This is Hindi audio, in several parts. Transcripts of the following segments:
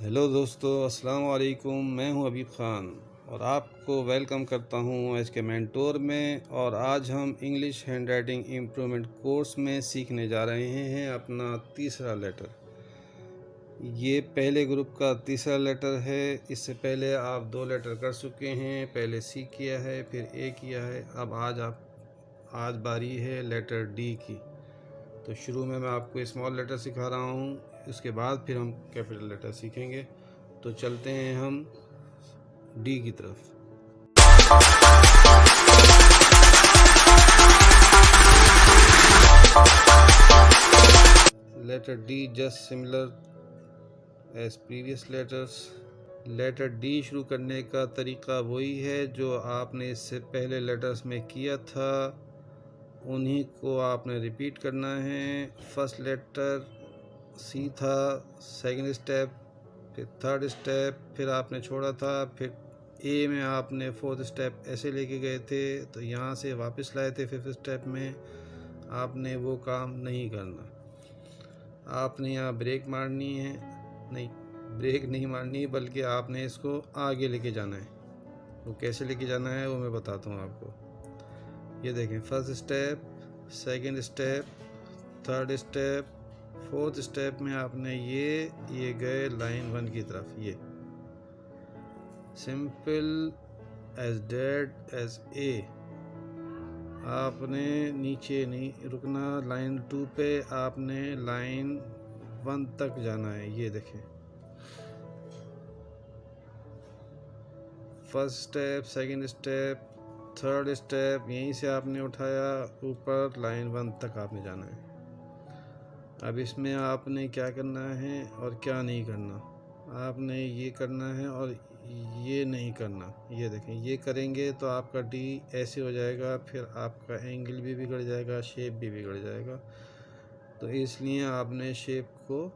हेलो दोस्तों, अस्सलाम वालेकुम। मैं हूं अबीब ख़ान और आपको वेलकम करता हूं एच के मेंटोर में। और आज हम English hand writing improvement course में सीखने जा रहे हैं अपना तीसरा लेटर। ये पहले ग्रुप का तीसरा लेटर है। इससे पहले आप 2 लेटर कर चुके हैं, पहले सी किया है फिर ए किया है। अब आज बारी है लेटर डी की। तो शुरू में मैं आपको स्मॉल लेटर सिखा रहा हूँ, उसके बाद फिर हम कैपिटल लेटर सीखेंगे। तो चलते हैं हम डी की तरफ। Letter D just similar as previous letters. Letter D शुरू करने का तरीका वही है जो आपने इससे पहले लेटर्स में किया था, उन्हीं को आपने रिपीट करना है। फर्स्ट लेटर सी था, सेकंड स्टेप, फिर थर्ड स्टेप, फिर आपने छोड़ा था, फिर ए में आपने फोर्थ स्टेप ऐसे लेके गए थे, तो यहाँ से वापस लाए थे फिफ्थ स्टेप में। आपने वो काम नहीं करना। आपने यहाँ ब्रेक मारनी है, नहीं ब्रेक नहीं मारनी है, बल्कि आपने इसको आगे लेके जाना है। वो कैसे लेके जाना है वो मैं बताता हूँ आपको। ये देखें, first step, second step, third step, fourth step में आपने ये गए लाइन 1 की तरफ। ये simple as dead as A. आपने नीचे नहीं रुकना, लाइन 2 पे आपने लाइन 1 तक जाना है। ये देखें, first step, second step, third step, यहीं से आपने उठाया ऊपर लाइन 1 तक आपने जाना है। अब इसमें आपने क्या करना है और क्या नहीं करना। आपने ये करना है और ये नहीं करना। ये देखें, ये करेंगे तो आपका डी ऐसे हो जाएगा, फिर आपका एंगल भी बिगड़ जाएगा, शेप भी बिगड़ जाएगा। तो इसलिए आपने शेप को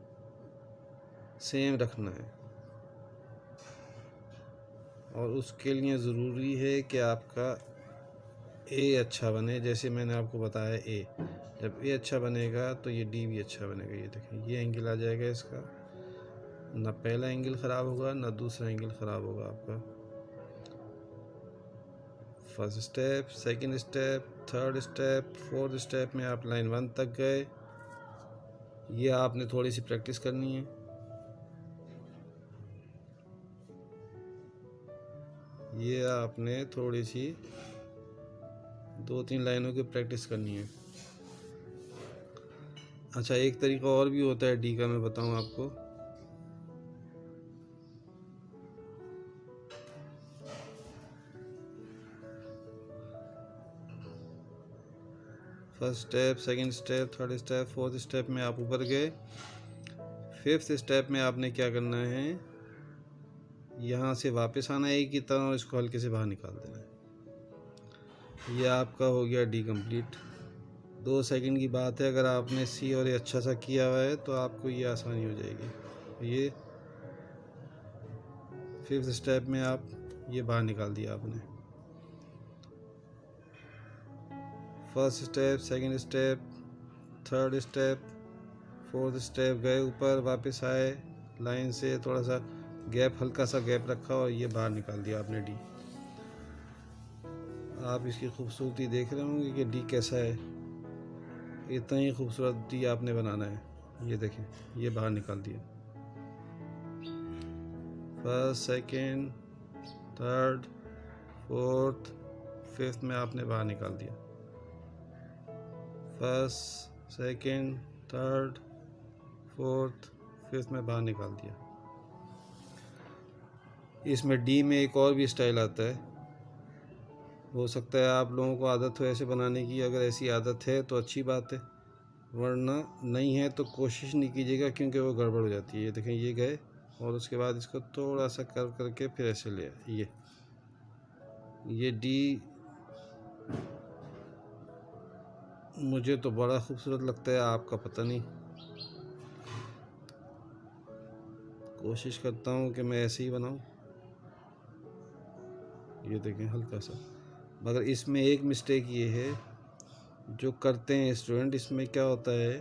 सेम रखना है, और उसके लिए ज़रूरी है कि आपका ए अच्छा बने। जैसे मैंने आपको बताया, ए जब ए अच्छा बनेगा तो ये डी भी अच्छा बनेगा। ये देखें, ये एंगल आ जाएगा इसका, ना पहला एंगल ख़राब होगा ना दूसरा एंगल ख़राब होगा आपका। First step, second step, third step, fourth step में आप लाइन 1 तक गए। ये आपने थोड़ी सी प्रैक्टिस करनी है। ये आपने थोड़ी सी 2-3 लाइनों की प्रैक्टिस करनी है। अच्छा, एक तरीका और भी होता है डी का, मैं बताऊं आपको। First step, second step, third step, fourth step में आप ऊपर गए। फिफ्थ स्टेप में आपने क्या करना है, यहाँ से वापस आना है एक की तरह और इसको हल्के से बाहर निकाल देना है। ये आपका हो गया डी कंप्लीट। 2 सेकंड की बात है। अगर आपने सी और ए अच्छा सा किया हुआ है तो आपको ये आसानी हो जाएगी। ये फिफ्थ स्टेप में आप ये बाहर निकाल दिया आपने। First step, second step, third step, fourth step, गए ऊपर, वापस आए, लाइन से थोड़ा सा गैप, हल्का सा गैप रखा और ये बाहर निकाल दिया आपने डी। आप इसकी खूबसूरती देख रहे होंगे कि डी कैसा है। इतना ही खूबसूरत डी आपने बनाना है। ये देखें, ये बाहर निकाल दिया। First, second, third, fourth, fifth में आपने बाहर निकाल दिया। First, second, third, fourth, fifth में बाहर निकाल दिया। इसमें डी में एक और भी स्टाइल आता है। हो सकता है आप लोगों को आदत हो ऐसे बनाने की। अगर ऐसी आदत है तो अच्छी बात है, वरना नहीं है तो कोशिश नहीं कीजिएगा, क्योंकि वो गड़बड़ हो जाती है। ये देखें, ये गए और उसके बाद इसको थोड़ा सा कर्व करके फिर ऐसे ले आए। ये डी मुझे तो बड़ा खूबसूरत लगता है, आपका पता नहीं। कोशिश करता हूँ कि मैं ऐसे ही बनाऊँ। ये देखें, हल्का सा। मगर इसमें एक मिस्टेक ये है जो करते हैं स्टूडेंट। इसमें क्या होता है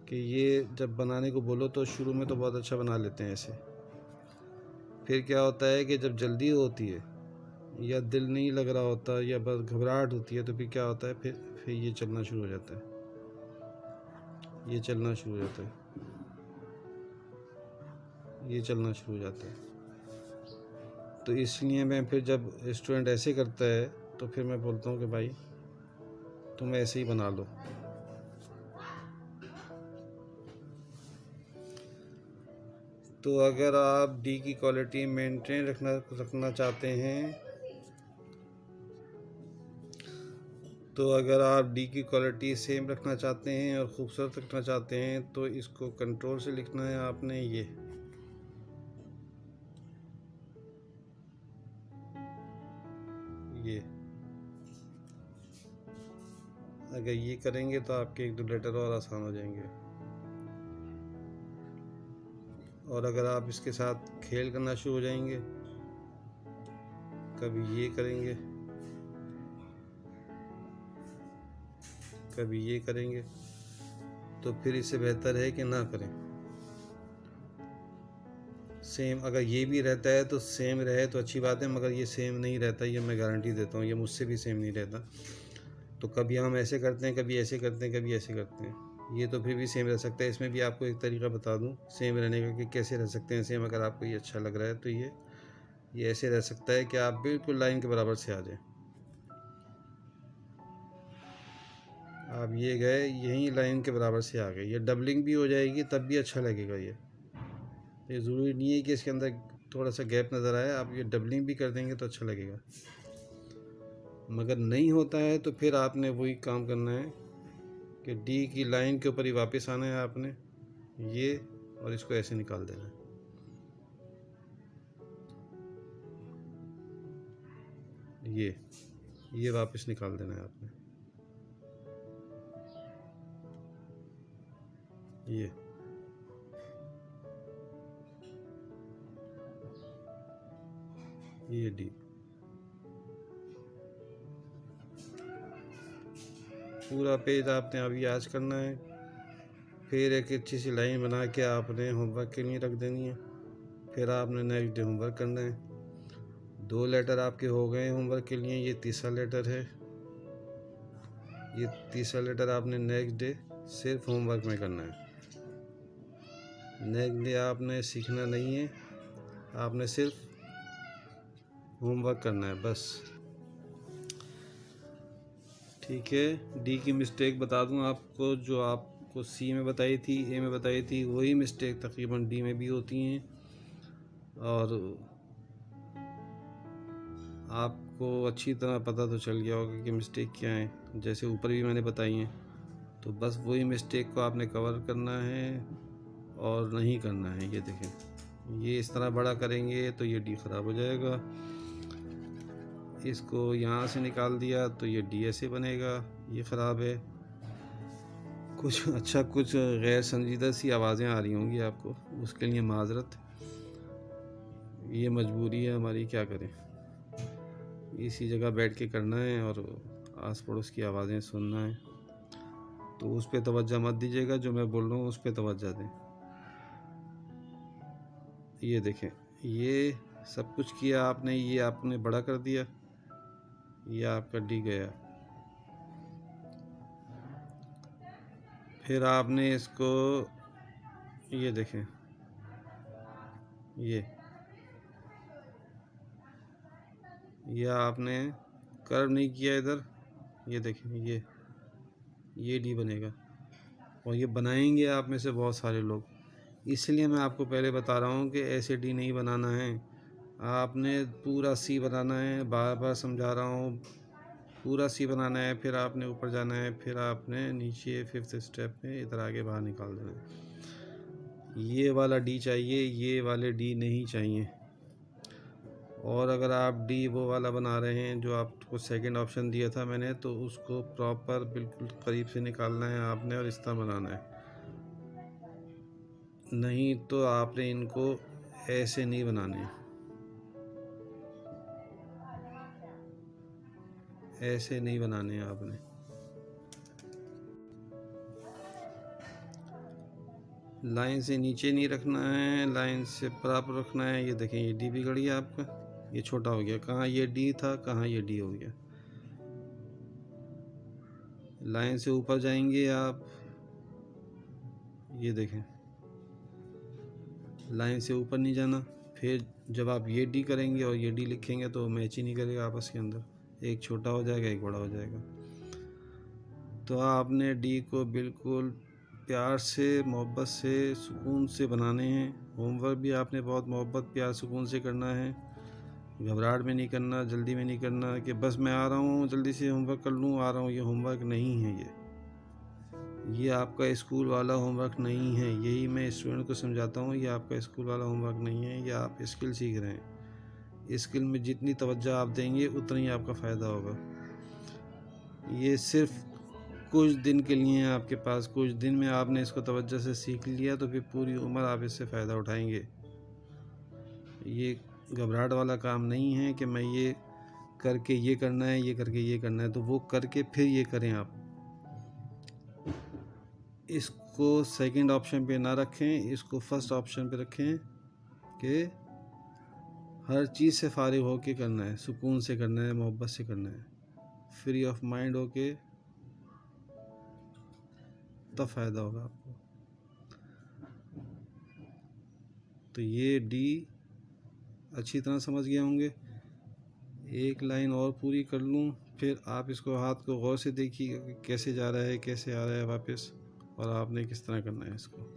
कि ये जब बनाने को बोलो तो शुरू में तो बहुत अच्छा बना लेते हैं ऐसे, फिर क्या होता है कि जब जल्दी होती है या दिल नहीं लग रहा होता या बस घबराहट होती है, तो फिर क्या होता है, फिर ये चलना शुरू हो जाता है, ये चलना शुरू हो जाता है, ये चलना शुरू हो जाता है। तो इसलिए मैं फिर जब स्टूडेंट ऐसे करता है तो फिर मैं बोलता हूँ कि भाई तुम ऐसे ही बना लो। तो अगर आप डी की क्वालिटी मेंटेन रखना चाहते हैं, तो अगर आप डी की क्वालिटी सेम रखना चाहते हैं और ख़ूबसूरत रखना चाहते हैं तो इसको कंट्रोल से लिखना है आपने। ये अगर ये करेंगे तो आपके 1-2 लेटर और आसान हो जाएंगे। और अगर आप इसके साथ खेल करना शुरू हो जाएंगे, कभी ये करेंगे, कभी ये करेंगे, तो फिर इससे बेहतर है कि ना करें। सेम अगर ये भी रहता है तो सेम रहे तो अच्छी बात है, मगर ये सेम नहीं रहता, ये मैं गारंटी देता हूँ, ये मुझसे भी सेम नहीं रहता। तो कभी हम ऐसे करते हैं, कभी ऐसे करते हैं, कभी ऐसे करते हैं। ये तो फिर भी सेम रह सकता है। इसमें भी आपको एक तरीका बता दूं सेम रहने का कि कैसे रह सकते हैं सेम। अगर आपको ये अच्छा लग रहा है तो ये ऐसे रह सकता है कि आप बिल्कुल लाइन के बराबर से आ जाए। आप ये गए यहीं लाइन के बराबर से आ गए, ये डबलिंग भी हो जाएगी तब भी अच्छा लगेगा। ये ज़रूरी नहीं है कि इसके अंदर थोड़ा सा गैप नज़र आए, आप ये डबलिंग भी कर देंगे तो अच्छा लगेगा। मगर नहीं होता है तो फिर आपने वही काम करना है कि डी की लाइन के ऊपर ही वापस आना है आपने, ये, और इसको ऐसे निकाल देना है। ये वापस निकाल देना है आपने। ये डी पूरा पेज आपने अभी आज करना है। फिर एक अच्छी सी लाइन बना के आपने होमवर्क के लिए रख देनी है। फिर आपने नेक्स्ट डे होमवर्क करना है। 2 लेटर आपके हो गए होमवर्क के लिए, ये तीसरा लेटर है। ये तीसरा लेटर आपने नेक्स्ट डे सिर्फ होमवर्क में करना है। नेक्स्ट डे आपने सीखना नहीं है, आपने सिर्फ होमवर्क करना है बस। ठीक है। डी की मिस्टेक बता दूं आपको, जो आपको सी में बताई थी, ए में बताई थी, वही मिस्टेक तकरीबन डी में भी होती हैं। और आपको अच्छी तरह पता तो चल गया होगा कि मिस्टेक क्या है, जैसे ऊपर भी मैंने बताई हैं। तो बस वही मिस्टेक को आपने कवर करना है और नहीं करना है। ये देखें, ये इस तरह बड़ा करेंगे तो ये डी ख़राब हो जाएगा। इसको यहाँ से निकाल दिया तो ये डी ऐसे बनेगा, ये ख़राब है। कुछ अच्छा कुछ गैर संजीदा सी आवाज़ें आ रही होंगी आपको, उसके लिए माजरत। ये मजबूरी है हमारी, क्या करें। इसी जगह बैठ के करना है और आस पड़ोस की आवाज़ें सुनना है। तो उस पर तवज्जो मत दीजिएगा, जो मैं बोल रहा हूँ उस पर तवज्जो दें। ये देखें, ये सब कुछ किया आपने, ये आपने बड़ा कर दिया, ये आपका डी गया। फिर आपने इसको, ये देखें, ये आपने कर्व नहीं किया इधर, ये देखें, ये डी बनेगा। और ये बनाएंगे आप में से बहुत सारे लोग, इसलिए मैं आपको पहले बता रहा हूँ कि ऐसे डी नहीं बनाना है, आपने पूरा सी बनाना है। बार बार समझा रहा हूँ, पूरा सी बनाना है। फिर आपने ऊपर जाना है, फिर आपने नीचे 5th स्टेप में इधर आगे बाहर निकाल देना है। ये वाला डी चाहिए, ये वाले डी नहीं चाहिए। और अगर आप डी वो वाला बना रहे हैं जो आपको सेकंड ऑप्शन दिया था मैंने, तो उसको प्रॉपर बिल्कुल करीब से निकालना है आपने और इस तरह बनाना है। नहीं तो आपने इनको ऐसे नहीं बनाने, ऐसे नहीं बनाने आपने। लाइन से नीचे नहीं रखना है, लाइन से बराबर रखना है। ये देखें, ये डी बिगड़ गया आपका, ये छोटा हो गया। कहाँ ये डी था, कहाँ ये डी हो गया। लाइन से ऊपर जाएंगे आप, ये देखें, लाइन से ऊपर नहीं जाना। फिर जब आप ये डी करेंगे और ये डी लिखेंगे तो मैच ही नहीं करेगा आपस के अंदर, एक छोटा हो जाएगा, एक बड़ा हो जाएगा। तो आपने डी को बिल्कुल प्यार से, मोहब्बत से, सुकून से बनाने हैं। होमवर्क भी आपने बहुत मोहब्बत, प्यार, सुकून से करना है। घबराहट में नहीं करना, जल्दी में नहीं करना कि बस मैं आ रहा हूँ जल्दी से होमवर्क कर लूँ, आ रहा हूँ। ये होमवर्क नहीं है, ये आपका स्कूल वाला होमवर्क नहीं है। यही मैं स्टूडेंट को समझाता हूँ, ये आपका स्कूल वाला होमवर्क नहीं है। ये आप स्किल सीख रहे हैं। स्किल में जितनी तवज्जो आप देंगे उतना ही आपका फ़ायदा होगा। ये सिर्फ कुछ दिन के लिए है आपके पास। कुछ दिन में आपने इसको तवज्जो से सीख लिया तो फिर पूरी उम्र आप इससे फ़ायदा उठाएंगे। ये घबराहट वाला काम नहीं है कि मैं ये करके ये करना है, ये करके ये करना है, तो वो करके फिर ये करें। आप इसको सेकंड ऑप्शन पे ना रखें, इसको फर्स्ट ऑप्शन पे रखें कि हर चीज़ से फारिग होके करना है, सुकून से करना है, मोहब्बत से करना है, फ्री ऑफ माइंड होके, तब फ़ायदा होगा आपको। तो ये डी अच्छी तरह समझ गए होंगे। एक लाइन और पूरी कर लूँ, फिर आप इसको हाथ को गौर से देखिए कि कैसे जा रहा है, कैसे आ रहा है वापस, और आपने किस तरह करना है इसको।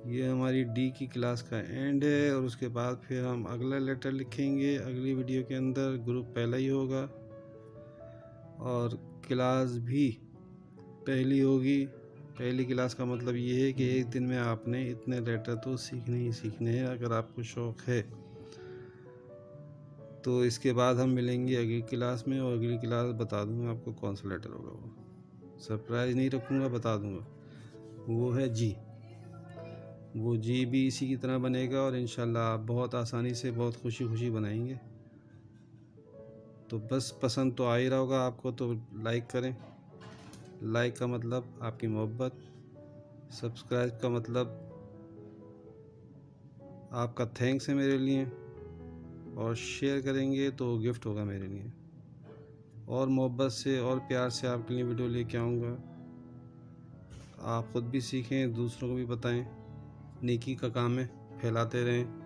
ये हमारी डी की क्लास का एंड है, और उसके बाद फिर हम अगला लेटर लिखेंगे अगली वीडियो के अंदर। ग्रुप पहला ही होगा और क्लास भी पहली होगी। पहली क्लास का मतलब ये है कि एक दिन में आपने इतने लेटर तो सीखने ही सीखने हैं, अगर आपको शौक़ है तो। इसके बाद हम मिलेंगे अगली क्लास में, और अगली क्लास बता दूंगा आपको कौन सा लेटर होगा। वो सरप्राइज़ नहीं रखूँगा, बता दूंगा। वो है जी। वो जी भी इसी की तरह बनेगा, और इंशाल्लाह आप बहुत आसानी से, बहुत खुशी खुशी बनाएंगे। तो बस पसंद तो आ ही रहा होगा आपको, तो लाइक करें। लाइक का मतलब आपकी मोहब्बत, सब्सक्राइब का मतलब आपका थैंक्स है मेरे लिए, और शेयर करेंगे तो गिफ्ट होगा मेरे लिए। और मोहब्बत से और प्यार से आपके लिए वीडियो लेके आऊँगा। आप ख़ुद भी सीखें, दूसरों को भी बताएं। नेकी का काम है, फैलाते रहें।